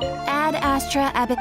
Ad Astra Ab...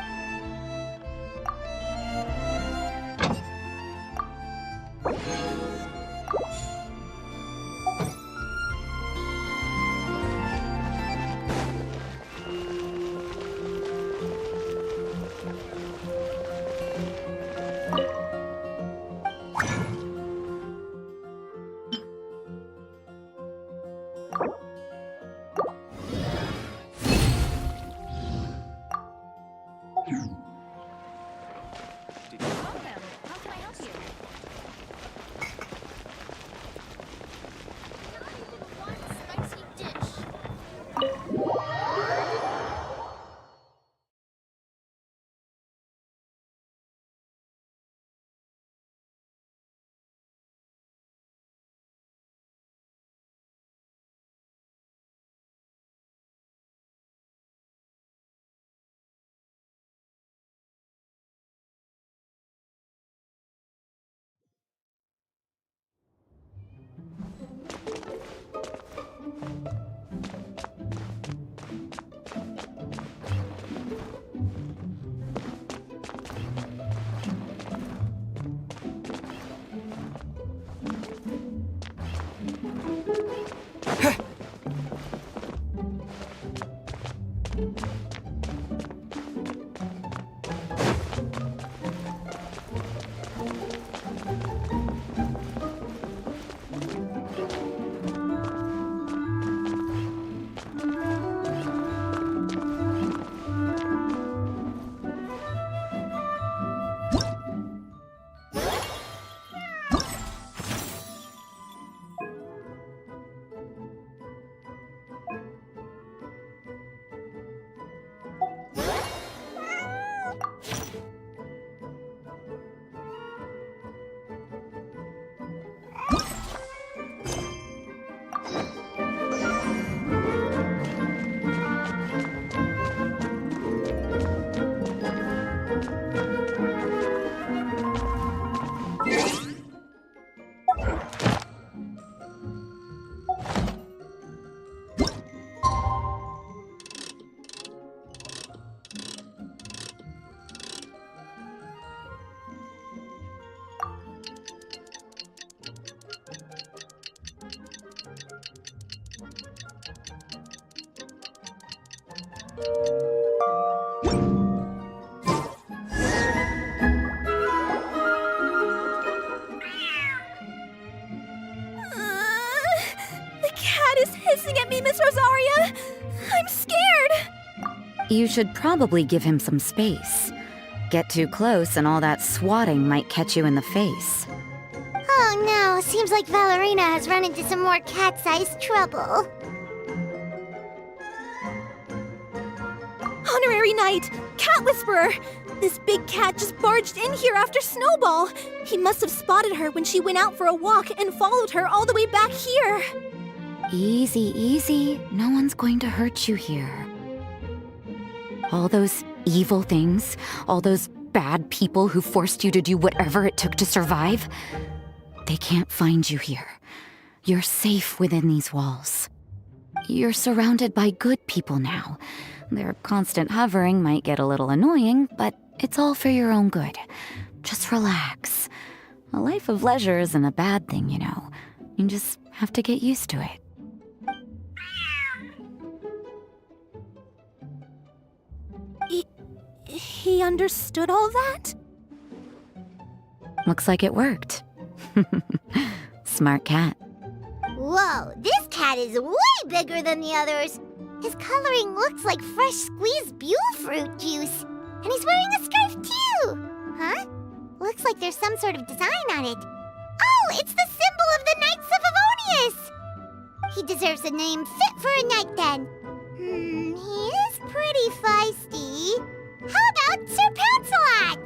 The cat is hissing at me, Miss Rosaria! I'm scared! You should probably give him some space. Get too close and all that swatting might catch you in the face. Oh no, seems like Valerina has run into some more cat-sized trouble. Honorary Knight! Cat Whisperer! This big cat just barged in here after Snowball. He must have spotted her when she went out for a walk and followed her all the way back here. Easy, easy. No one's going to hurt you here. All those evil things, all those bad people who forced you to do whatever it took to survive, they can't find you here. You're safe within these walls. You're surrounded by good people now. Their constant hovering might get a little annoying, but it's all for your own good. Just relax. A life of leisure isn't a bad thing, you know. You just have to get used to it. He understood all that? Looks like it worked. Smart cat. Whoa, this cat is way bigger than the others. His coloring looks like fresh squeezed Buell fruit juice. And he's wearing a scarf too! Huh? Looks like there's some sort of design on it. Oh, it's the symbol of the Knights of Favonius! He deserves a name fit for a knight then. He is pretty feisty. How about Sir Pouncelot?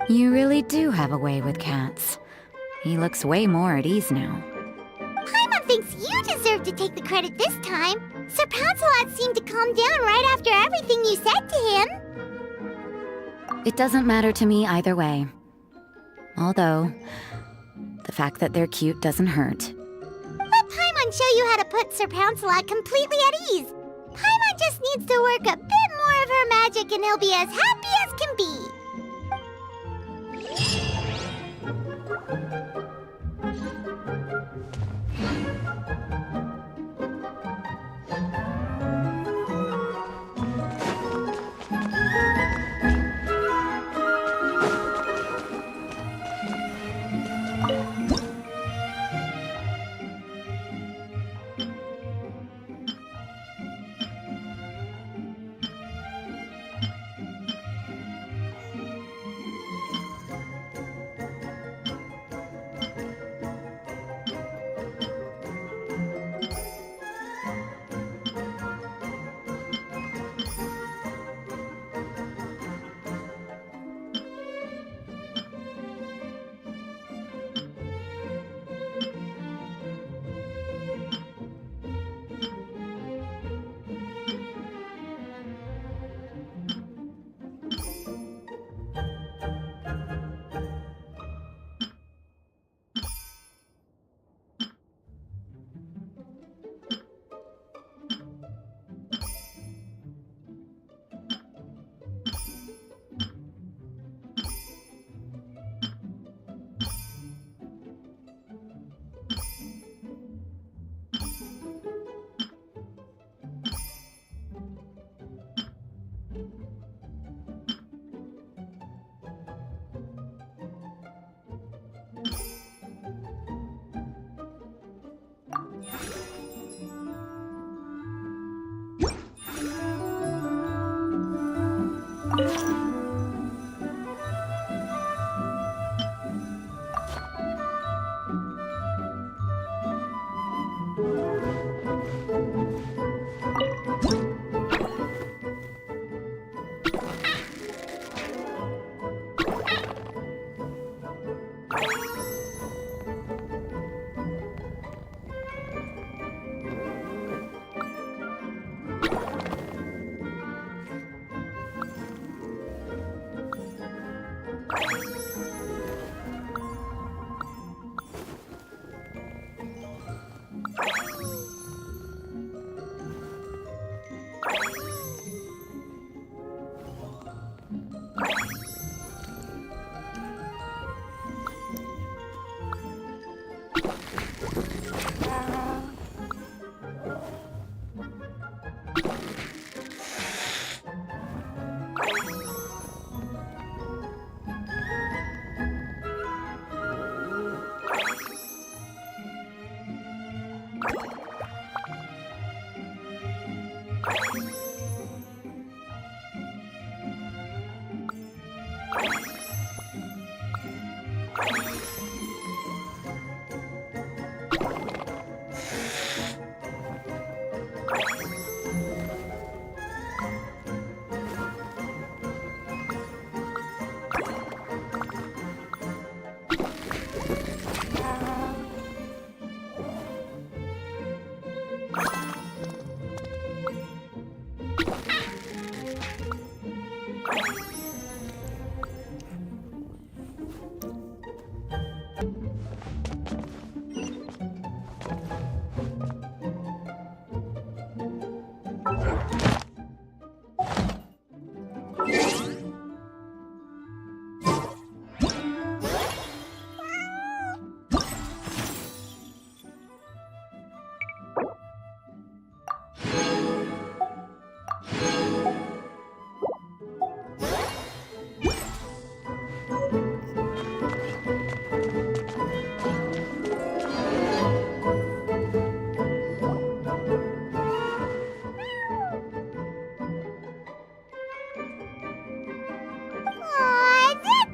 You really do have a way with cats. He looks way more at ease now. Paimon thinks you deserve to take the credit this time. Sir Pouncelot seemed to calm down right after everything you said to him. It doesn't matter to me either way. Although, the fact that they're cute doesn't hurt. Let Paimon show you how to put Sir Pouncelot completely at ease. Paimon just needs to work a bit more of her magic and he'll be as happy as can be.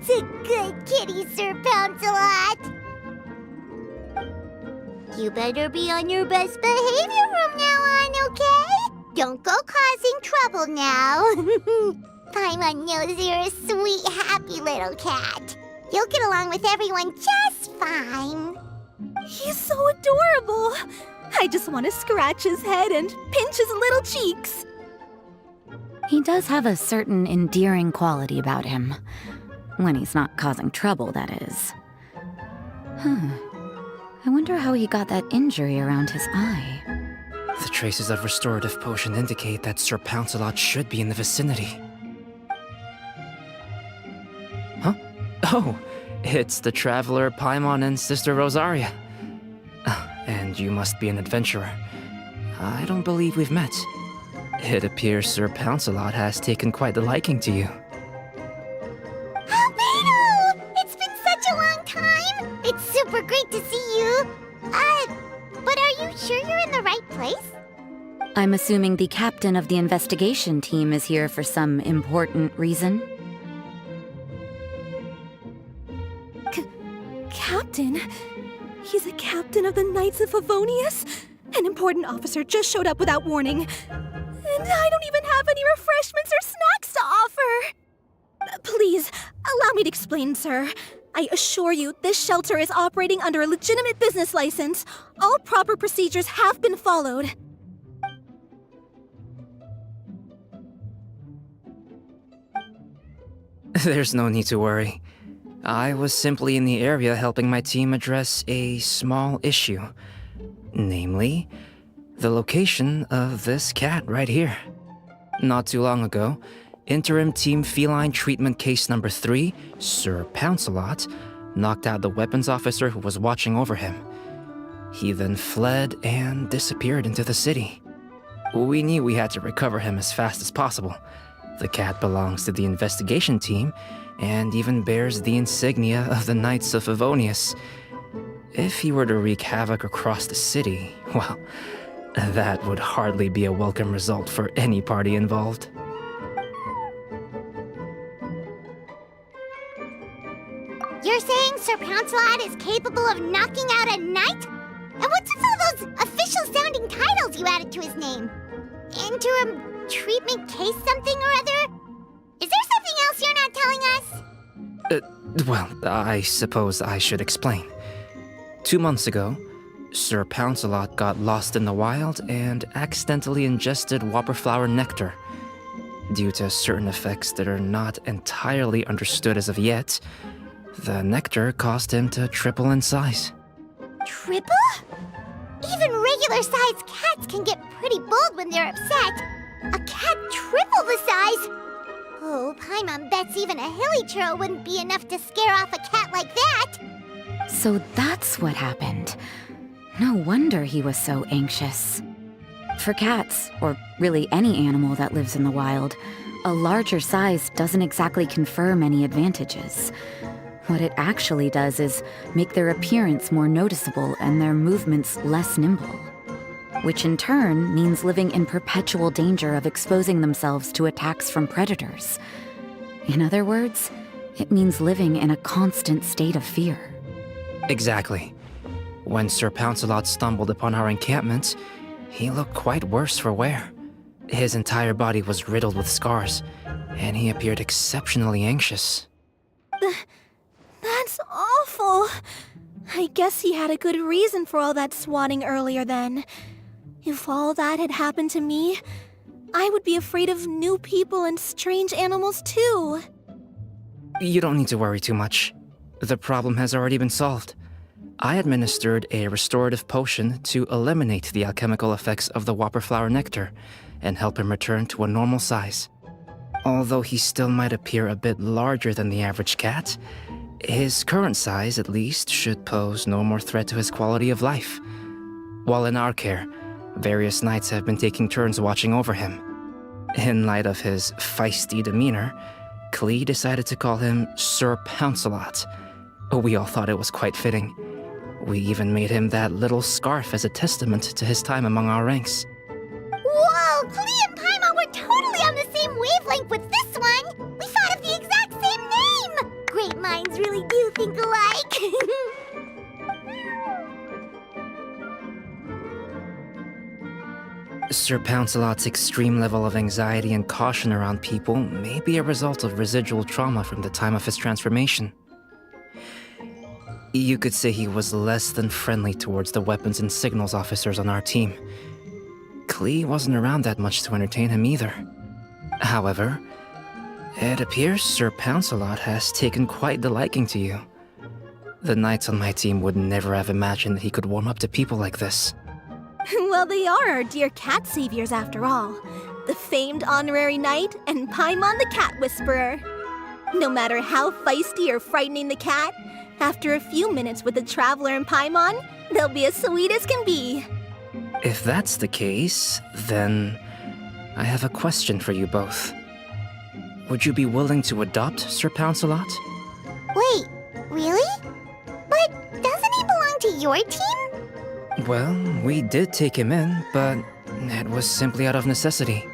That's a good kitty, Sir Pouncelot. You better be on your best behavior from now on, okay? Don't go causing trouble now. Paimon knows you're a sweet, happy little cat. You'll get along with everyone just fine. He's so adorable. I just want to scratch his head and pinch his little cheeks. He does have a certain endearing quality about him. When he's not causing trouble, that is. I wonder how he got that injury around his eye. The traces of restorative potion indicate that Sir Pouncelot should be in the vicinity. Huh? Oh, it's the traveler Paimon and Sister Rosaria. And you must be an adventurer. I don't believe we've met. It appears Sir Pouncelot has taken quite the liking to you. Albedo! It's been such a long time! It's super great to see you! But are you sure you're in the right place? I'm assuming the captain of the investigation team is here for some important reason. Captain? He's a captain of the Knights of Favonius? An important officer just showed up without warning. And I don't even have any refreshments or snacks to offer! Please, allow me to explain, sir. I assure you, this shelter is operating under a legitimate business license. All proper procedures have been followed. There's no need to worry. I was simply in the area helping my team address a small issue. Namely, the location of this cat right here. Not too long ago, Interim Team Feline Treatment Case Number 3, Sir Pouncelot, knocked out the weapons officer who was watching over him. He then fled and disappeared into the city. We knew we had to recover him as fast as possible. The cat belongs to the investigation team and even bears the insignia of the Knights of Favonius. If he were to wreak havoc across the city, well, that would hardly be a welcome result for any party involved. You're saying Sir Pouncelot is capable of knocking out a knight? And what's with all those official-sounding titles you added to his name? Interim treatment case something or other? Is there something else you're not telling us? Well, I suppose I should explain. 2 months ago, Sir Pouncelot got lost in the wild and accidentally ingested whopperflower nectar. Due to certain effects that are not entirely understood as of yet, the nectar caused him to triple in size. Triple? Even regular-sized cats can get pretty bold when they're upset. A cat triple the size? Oh, Paimon bets even a hilly churl wouldn't be enough to scare off a cat like that. So that's what happened. No wonder he was so anxious. For cats, or really any animal that lives in the wild, a larger size doesn't exactly confer many advantages. What it actually does is make their appearance more noticeable and their movements less nimble, which in turn means living in perpetual danger of exposing themselves to attacks from predators. In other words, it means living in a constant state of fear. Exactly. When Sir Pouncelot stumbled upon our encampment, he looked quite worse for wear. His entire body was riddled with scars, and he appeared exceptionally anxious. That's awful. I guess he had a good reason for all that swatting earlier then. If all that had happened to me, I would be afraid of new people and strange animals too. You don't need to worry too much. The problem has already been solved. I administered a restorative potion to eliminate the alchemical effects of the whopperflower nectar and help him return to a normal size. Although he still might appear a bit larger than the average cat, his current size, at least, should pose no more threat to his quality of life. While in our care, various knights have been taking turns watching over him. In light of his feisty demeanor, Klee decided to call him Sir Pouncelot. We all thought it was quite fitting. We even made him that little scarf as a testament to his time among our ranks. Whoa, Klee and Paimon were totally on the same wavelength with this one! We thought of the exact same name! Great minds really do think alike! Sir Pouncelot's extreme level of anxiety and caution around people may be a result of residual trauma from the time of his transformation. You could say he was less than friendly towards the weapons and signals officers on our team. Klee wasn't around that much to entertain him either. However, it appears Sir Pouncelot has taken quite the liking to you. The knights on my team would never have imagined that he could warm up to people like this. Well, they are our dear cat saviors after all. The famed honorary knight and Paimon the cat whisperer. No matter how feisty or frightening the cat, after a few minutes with the traveler and Paimon, they'll be as sweet as can be. If that's the case, then I have a question for you both. Would you be willing to adopt Sir Pouncelot? Wait, really? But doesn't he belong to your team? Well, we did take him in, but it was simply out of necessity.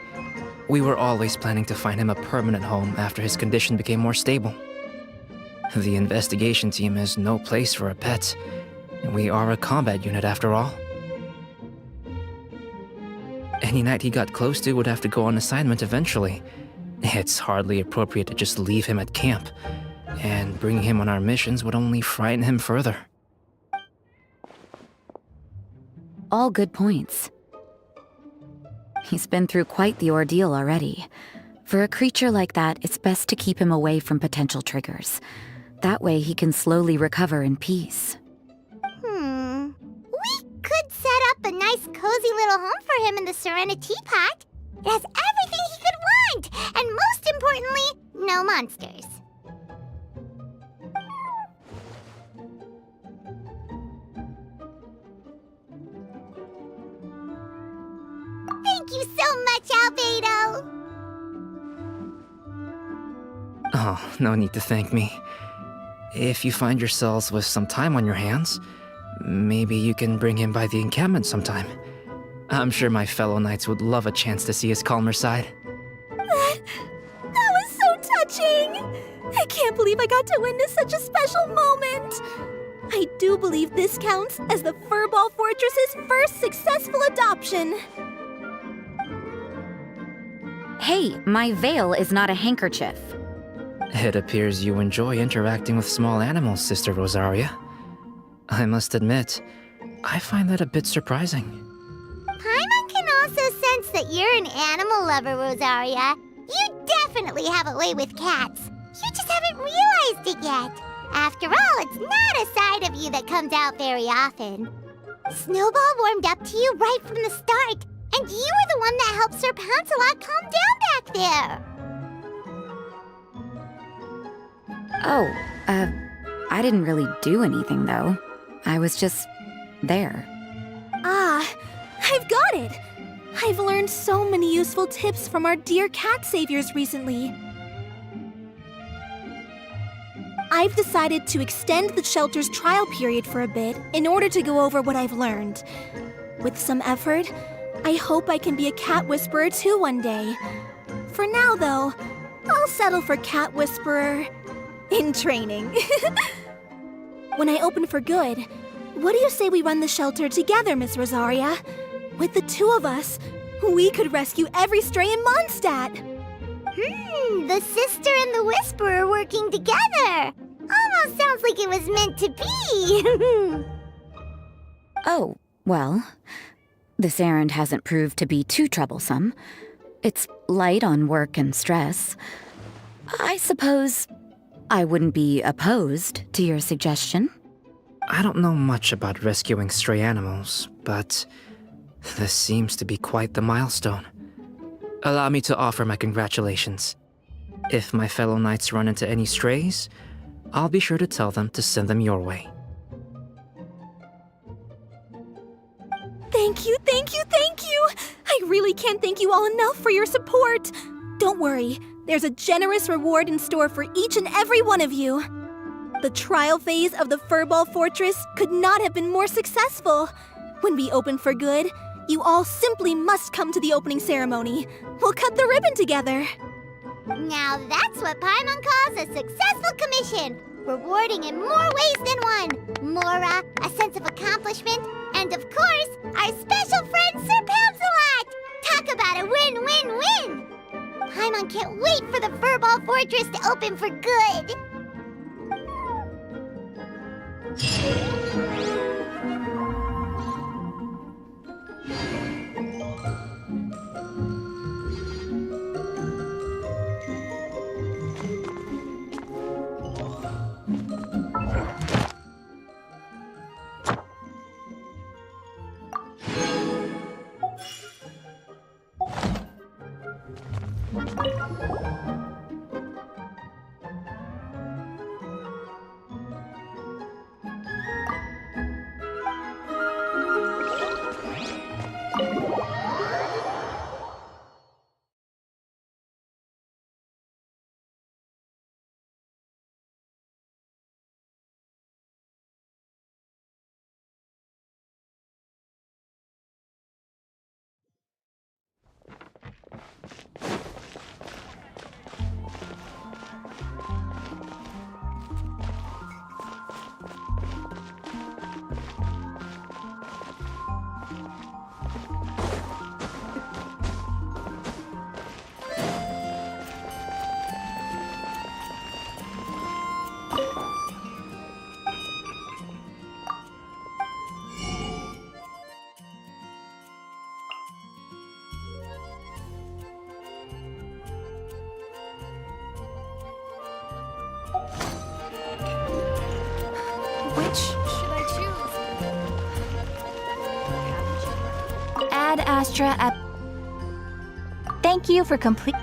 We were always planning to find him a permanent home after his condition became more stable. The investigation team is no place for a pet, and we are a combat unit after all. Any knight he got close to would have to go on assignment eventually. It's hardly appropriate to just leave him at camp, and bringing him on our missions would only frighten him further. All good points. He's been through quite the ordeal already. For a creature like that, it's best to keep him away from potential triggers. That way he can slowly recover in peace. We could set up a nice cozy little home for him in the Serenity Pot. It has everything he could want, and most importantly, no monsters. Thank you so much, Albedo! Oh, no need to thank me. If you find yourselves with some time on your hands, maybe you can bring him by the encampment sometime. I'm sure my fellow knights would love a chance to see his calmer side. That was so touching! I can't believe I got to witness such a special moment! I do believe this counts as the Furball Fortress's first successful adoption. Hey, my veil is not a handkerchief. It appears you enjoy interacting with small animals, Sister Rosaria. I must admit, I find that a bit surprising. Paimon can also sense that you're an animal lover, Rosaria. You definitely have a way with cats. You just haven't realized it yet. After all, it's not a side of you that comes out very often. Snowball warmed up to you right from the start, and you were the one that helped Sir Pouncelot calm down back there. Oh, I didn't really do anything, though. I was just there. Ah, I've got it! I've learned so many useful tips from our dear cat saviors recently. I've decided to extend the shelter's trial period for a bit in order to go over what I've learned. With some effort, I hope I can be a cat whisperer too one day. For now, though, I'll settle for cat whisperer in training. When I open for good, what do you say we run the shelter together, Miss Rosaria? With the two of us, we could rescue every stray in Mondstadt. The sister and the whisperer working together. Almost sounds like it was meant to be. Oh, well, this errand hasn't proved to be too troublesome. It's light on work and stress. I suppose I wouldn't be opposed to your suggestion. I don't know much about rescuing stray animals, but this seems to be quite the milestone. Allow me to offer my congratulations. If my fellow knights run into any strays, I'll be sure to tell them to send them your way. Thank you, thank you, thank you! I really can't thank you all enough for your support. Don't worry, there's a generous reward in store for each and every one of you. The trial phase of the Furball Fortress could not have been more successful. When we open for good, you all simply must come to the opening ceremony. We'll cut the ribbon together. Now that's what Paimon calls a successful commission. Rewarding in more ways than one. Mora, a sense of accomplishment, and of course, our special friend Sir Pouncelot! Talk about a win-win-win! Paimon can't wait for the Furball Fortress to open for good! Which should I choose? Add Astra at. Thank you for complete.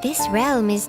This realm is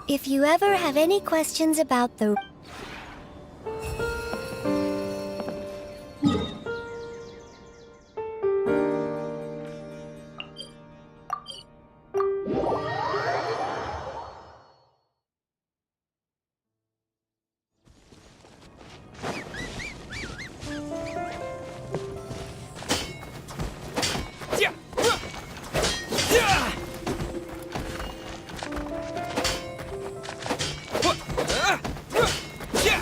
If you ever have any questions about the... Yeah!